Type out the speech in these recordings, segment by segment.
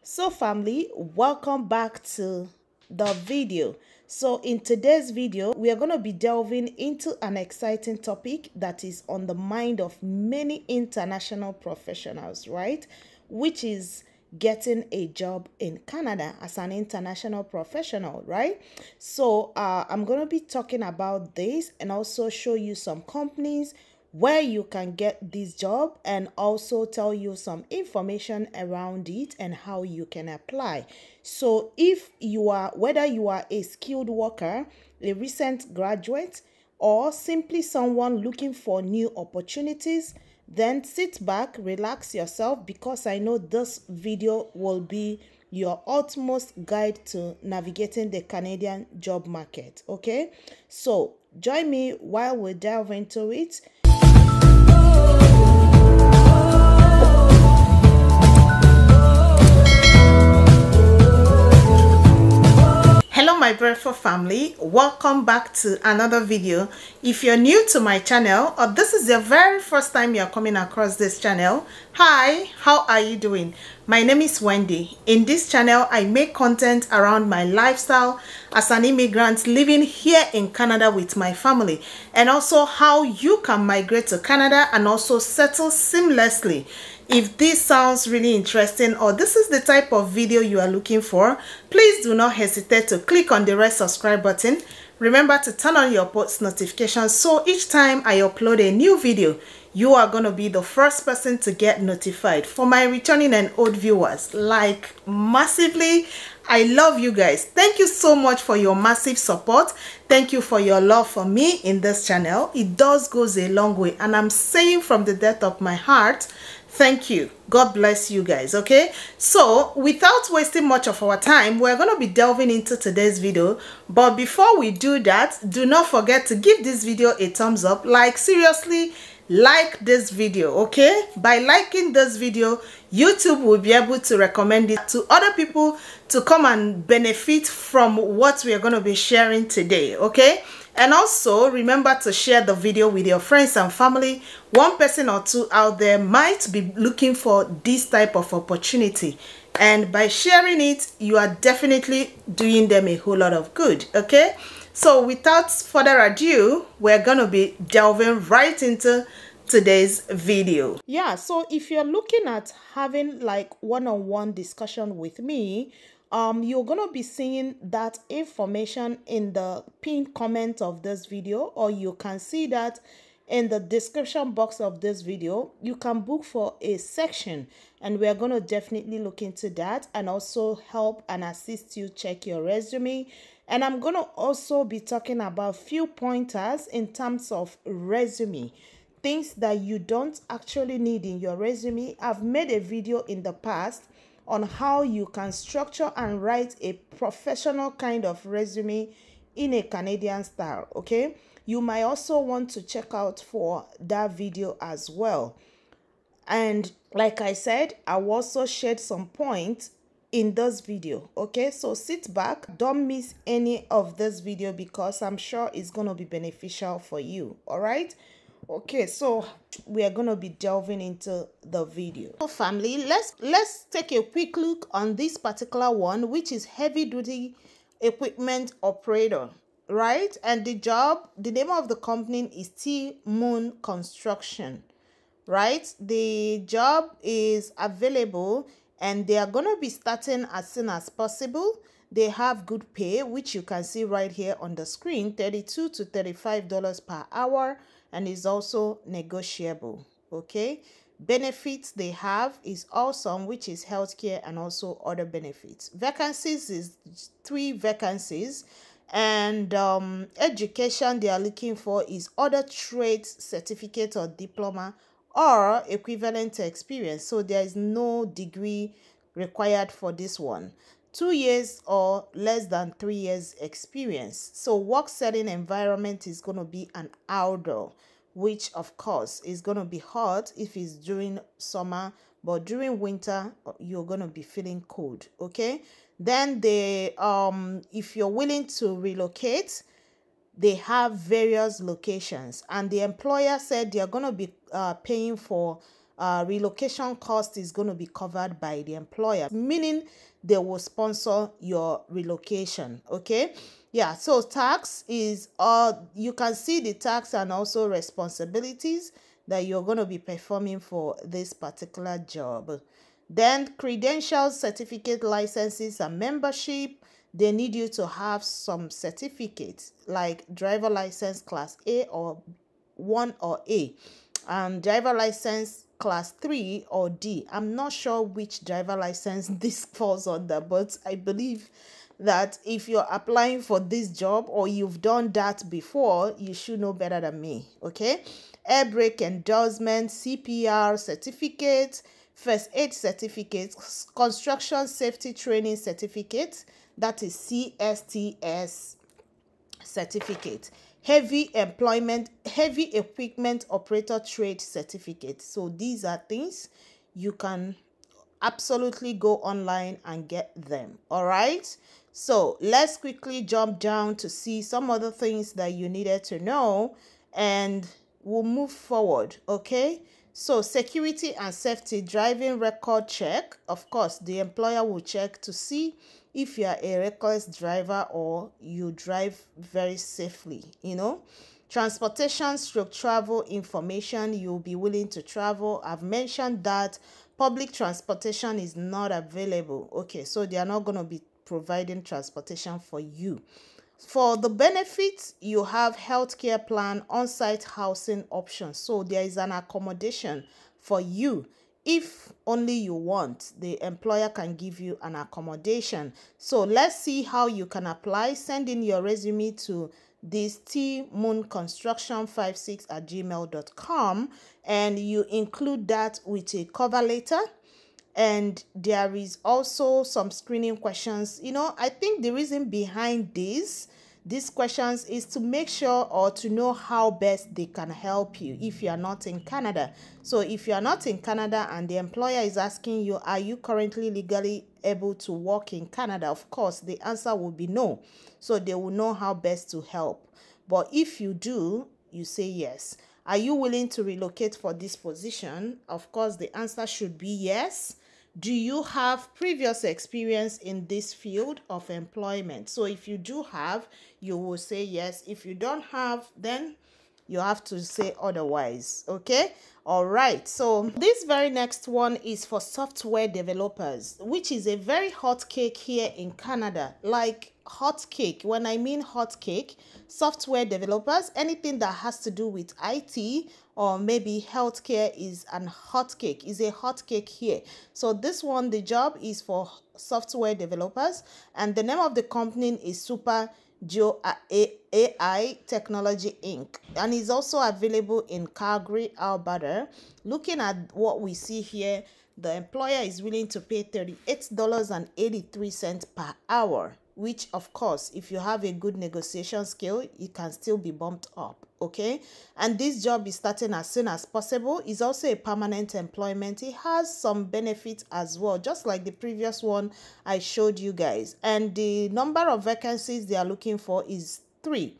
So family, welcome back to the video. So in today's video, we are going to be delving into an exciting topic that is on the mind of many international professionals, right? Which is getting a job in Canada as an international professional, right? So I'm going to be talking about this and also show you some companies where you can get this job and also tell you some information around it and how you can apply. So if you are, whether you are a skilled worker, a recent graduate, or simply someone looking for new opportunities, then sit back, relax yourself, because I know this video will be your utmost guide to navigating the Canadian job market. Okay, so join me while we delve into it. Hello my beautiful family, welcome back to another video. If you're new to my channel or this is the very first time you're coming across this channel, hi, how are you doing? My name is Wendy. In this channel I make content around my lifestyle as an immigrant living here in Canada with my family, and also how you can migrate to Canada and also settle seamlessly. If this sounds really interesting or this is the type of video you are looking for, please do not hesitate to click on the red subscribe button. Remember to turn on your post notifications so each time I upload a new video, you are going to be the first person to get notified. For my returning and old viewers, like massively, I love you guys. Thank you so much for your massive support. Thank you for your love for me in this channel. It does goes a long way, and I'm saying from the depth of my heart, thank you. God bless you guys. Okay, so without wasting much of our time, we're going to be delving into today's video. But before we do that, do not forget to give this video a thumbs up. Like, seriously, like this video. Okay, by liking this video, YouTube will be able to recommend it to other people to come and benefit from what we are going to be sharing today. Okay, and also remember to share the video with your friends and family. One person or two out there might be looking for this type of opportunity, and by sharing it, you are definitely doing them a whole lot of good. Okay, so without further ado, we're gonna be delving right into today's video. Yeah, so if you're looking at having like one-on-one discussion with me, you're gonna be seeing that information in the pinned comment of this video, or you can see that in the description box of this video. You can book for a section, and we're going to definitely look into that and also help and assist you check your resume. And I'm going to also be talking about few pointers in terms of resume, things that you don't actually need in your resume. I've made a video in the past on how you can structure and write a professional kind of resume in a Canadian style. Okay, you might also want to check out for that video as well. And like I said, I will also shared some points in this video. Okay, so sit back, don't miss any of this video because I'm sure it's going to be beneficial for you. All right, okay, so we are going to be delving into the video. So family, let's take a quick look on this particular one, which is heavy duty equipment operator, right? And the name of the company is T Moon Construction, right? The job is available and they are going to be starting as soon as possible. They have good pay, which you can see right here on the screen, $32 to $35 per hour, and is also negotiable. Okay, benefits they have is awesome, which is healthcare and also other benefits. Vacancies is 3 vacancies, and education they are looking for is other trades certificate or diploma or equivalent experience. So there is no degree required for this one. 2 years or less than 3 years experience. So work setting environment is going to be an outdoor, which of course is going to be hot if it's during summer, but during winter you're going to be feeling cold. Okay, then they if you're willing to relocate, they have various locations, and the employer said they're going to be paying for relocation cost is going to be covered by the employer, meaning they will sponsor your relocation. Okay, yeah. So tax is you can see the tax and also responsibilities that you're going to be performing for this particular job. Then credentials, certificate, licenses, and membership. They need you to have some certificates like driver license class A or 1 or A, and driver license class 3 or D. I'm not sure which driver license this falls under, but I believe that if you're applying for this job or you've done that before, you should know better than me. Okay, air brake endorsement, CPR certificate, first aid certificate, construction safety training certificate, that is CSTS certificate, heavy equipment operator trade certificate. So these are things you can absolutely go online and get them. All right, so let's quickly jump down to see some other things that you needed to know, and we'll move forward. Okay, so security and safety, driving record check. Of course, the employer will check to see if you are a reckless driver or you drive very safely. Transportation stroke travel information, you'll be willing to travel. I've mentioned that public transportation is not available. Okay, so they are not going to be providing transportation for you. For the benefits, you have healthcare plan, on-site housing options. So there is an accommodation for you. If only you want, the employer can give you an accommodation. So let's see how you can apply. Send in your resume to this tmoonconstruction56@gmail.com, and you include that with a cover letter. And there is also some screening questions. I think the reason behind these questions is to make sure or to know how best they can help you if you are not in Canada. So if you are not in Canada and the employer is asking you, are you currently legally able to work in Canada? Of course, the answer will be no. So they will know how best to help. But if you do, you say yes. Are you willing to relocate for this position? Of course, the answer should be yes. Do you have previous experience in this field of employment? So if you do have, you will say yes. If you don't have, then you have to say otherwise. Okay, all right. So this very next one is for software developers, which is a very hot cake here in Canada. Like hot cake, when I mean hot cake, software developers, anything that has to do with IT or maybe healthcare is a hot cake here. So this one, the job is for software developers, and the name of the company is Super Geo AI Technology Inc. and is also available in Calgary, Alberta. Looking at what we see here, the employer is willing to pay $38.83 per hour, which of course, if you have a good negotiation skill, it can still be bumped up. Okay, and this job is starting as soon as possible. It's also a permanent employment. It has some benefits as well, just like the previous one I showed you guys. And the number of vacancies they are looking for is 3.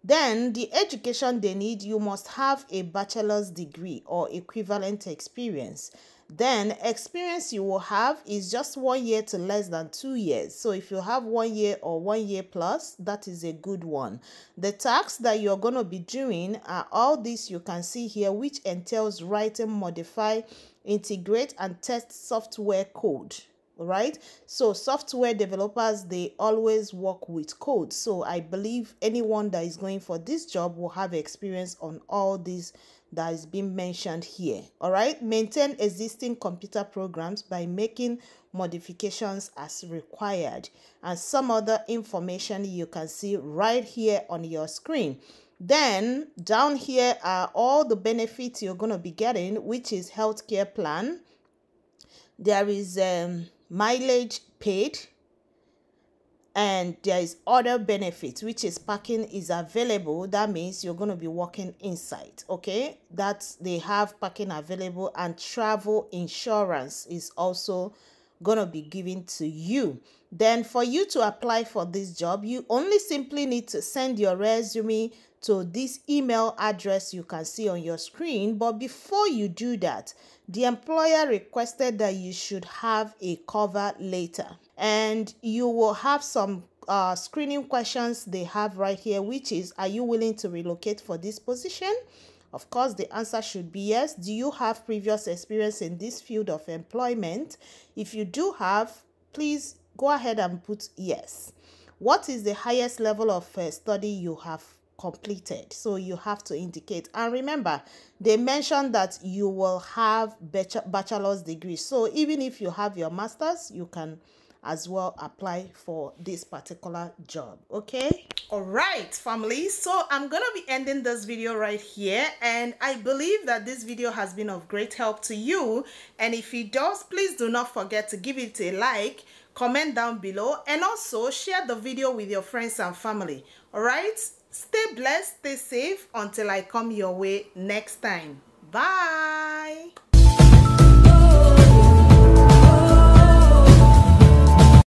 Then the education they need, you must have a bachelor's degree or equivalent experience. Then experience you will have is just 1 year to less than 2 years. So if you have 1 year or 1 year plus, that is a good one. The tasks that you're going to be doing are all this you can see here, which entails writing, modify, integrate, and test software code. Right, so software developers, they always work with code. So I believe anyone that is going for this job will have experience on all these that is being mentioned here. All right, maintain existing computer programs by making modifications as required, and some other information you can see right here on your screen. Then down here are all the benefits you're going to be getting, which is healthcare plan. There is mileage paid, and there is other benefits, which is parking is available. That means you're going to be working inside. Okay, that they have parking available, and travel insurance is also going to be given to you. Then for you to apply for this job, you only simply need to send your resume to this email address you can see on your screen. But before you do that, the employer requested that you should have a cover letter, and you will have some screening questions they have right here, which is, are you willing to relocate for this position? Of course, the answer should be yes. Do you have previous experience in this field of employment? If you do have, please go ahead and put yes. What is the highest level of study you have completed? So you have to indicate. And remember, they mentioned that you will have bachelor's degree. So even if you have your master's, you can as well apply for this particular job. Okay, all right, family, so I'm gonna be ending this video right here, and I believe that this video has been of great help to you. And if it does, please do not forget to give it a like, comment down below, and also share the video with your friends and family. All right, stay blessed, stay safe until I come your way next time. Bye.